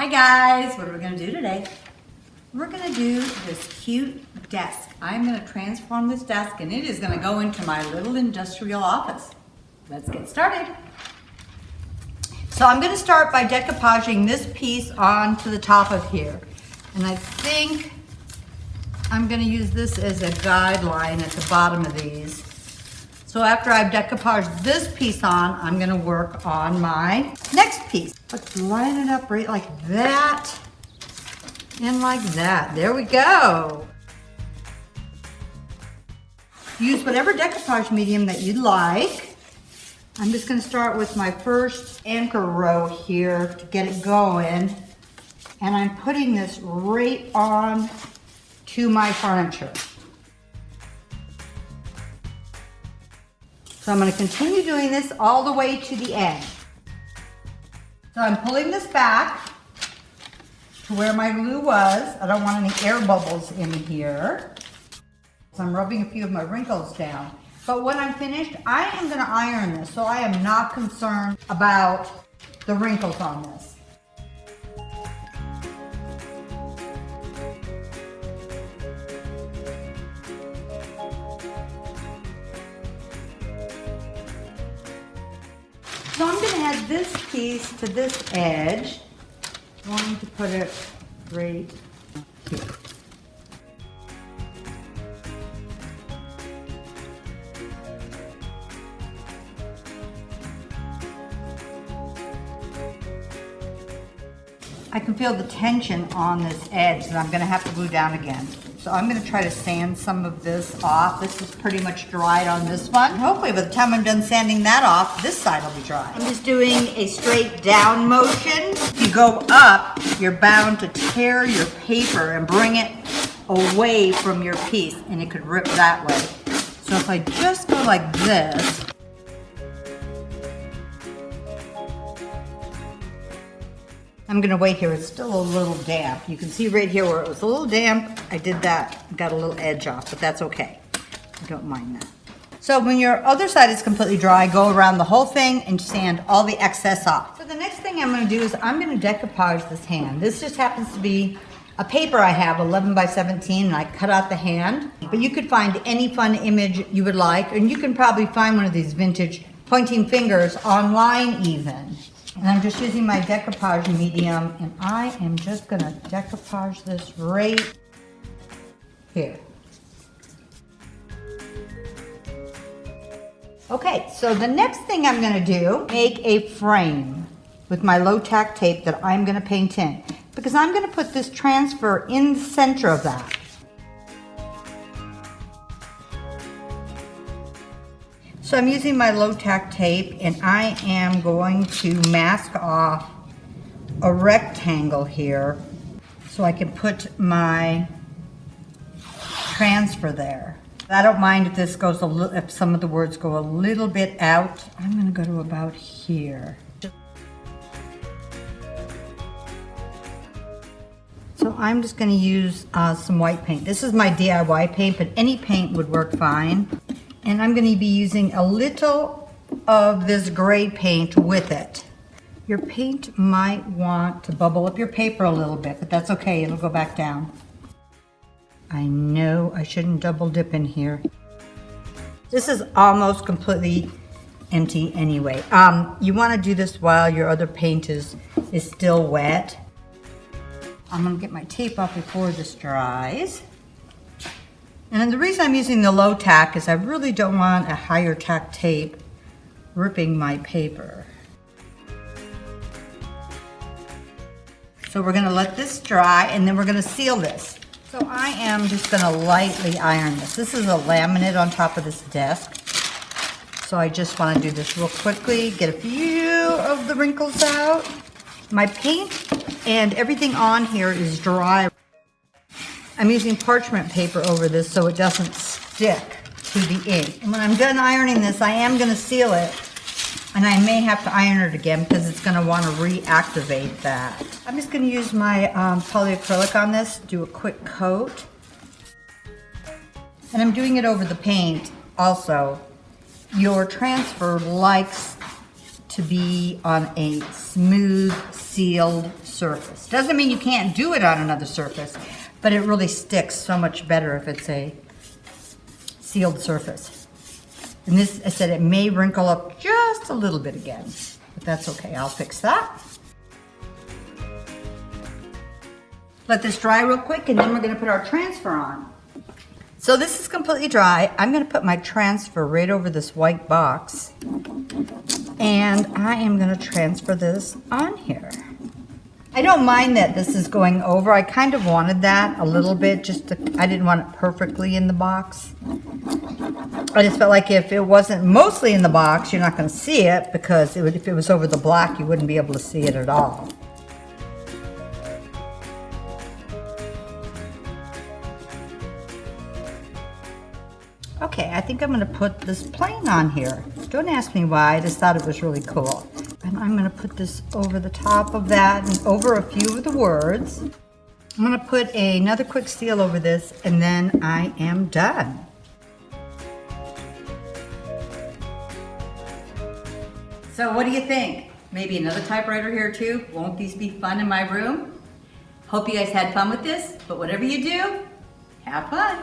Hi guys, what are we going to do today? We're going to do this cute desk. I'm going to transform this desk and it is going to go into my little industrial office. Let's get started. So I'm going to start by decoupaging this piece onto the top of here. And I think I'm going to use this as a guideline at the bottom of these. So after I've decoupaged this piece on, I'm going to work on my next piece. Let's line it up right like that and like that. There we go. Use whatever decoupage medium that you'd like. I'm just going to start with my first anchor row here to get it going. And I'm putting this right on to my furniture. So I'm going to continue doing this all the way to the end. So I'm pulling this back to where my glue was. I don't want any air bubbles in here. So I'm rubbing a few of my wrinkles down. But when I'm finished, I am going to iron this, so I am not concerned about the wrinkles on this. So I'm going to add this piece to this edge. I'm going to put it right here. I can feel the tension on this edge that I'm going to have to glue down again. So I'm going to try to sand some of this off. This is pretty much dried on this one. Hopefully by the time I'm done sanding that off, this side will be dry. I'm just doing a straight down motion. If you go up, you're bound to tear your paper and bring it away from your piece, and it could rip that way. So if I just go like this, I'm going to wait here. It's still a little damp. You can see right here where it was a little damp. I did that, got a little edge off, but that's okay. I don't mind that. So when your other side is completely dry, go around the whole thing and sand all the excess off. So the next thing I'm going to do is I'm going to decoupage this hand. This just happens to be a paper I have, 11 by 17, and I cut out the hand. But you could find any fun image you would like, and you can probably find one of these vintage pointing fingers online even. And I'm just using my decoupage medium, and I am just going to decoupage this right here. Okay, so the next thing I'm going to do, make a frame with my low tack tape that I'm going to paint in, because I'm going to put this transfer in the center of that. So I'm using my low tack tape, and I am going to mask off a rectangle here so I can put my transfer there. I don't mind if this goes if some of the words go a little bit out. I'm going to go to about here. So I'm just going to use some white paint. This is my DIY paint, but any paint would work fine. And I'm going to be using a little of this gray paint with it. Your paint might want to bubble up your paper a little bit, but that's okay, it'll go back down. I know I shouldn't double dip in here. This is almost completely empty anyway. You want to do this while your other paint is still wet. I'm going to get my tape off before this dries. And then the reason I'm using the low tack is I really don't want a higher tack tape ripping my paper. So we're going to let this dry, and then we're going to seal this. So I am just going to lightly iron this. This is a laminate on top of this desk. So I just want to do this real quickly, get a few of the wrinkles out. My paint and everything on here is dry. I'm using parchment paper over this so it doesn't stick to the ink. And when I'm done ironing this, I am going to seal it, and I may have to iron it again because it's going to want to reactivate that. I'm just going to use my polyacrylic on this, do a quick coat. And I'm doing it over the paint also. Your transfer likes to be on a smooth, sealed surface. Doesn't mean you can't do it on another surface, but it really sticks so much better if it's a sealed surface. And this, I said, it may wrinkle up just a little bit again, but that's okay, I'll fix that. Let this dry real quick, and then we're gonna put our transfer on. So this is completely dry. I'm gonna put my transfer right over this white box, and I am gonna transfer this on here. I don't mind that this is going over. I kind of wanted that a little bit, I didn't want it perfectly in the box. I just felt like if it wasn't mostly in the box, you're not gonna see it, because if it was over the black, you wouldn't be able to see it at all. Okay, I think I'm gonna put this plain on here. Don't ask me why, I just thought it was really cool. And I'm gonna put this over the top of that and over a few of the words. I'm gonna put another quick seal over this, and then I am done. So what do you think? Maybe another typewriter here too? Won't these be fun in my room? Hope you guys had fun with this, but whatever you do, have fun.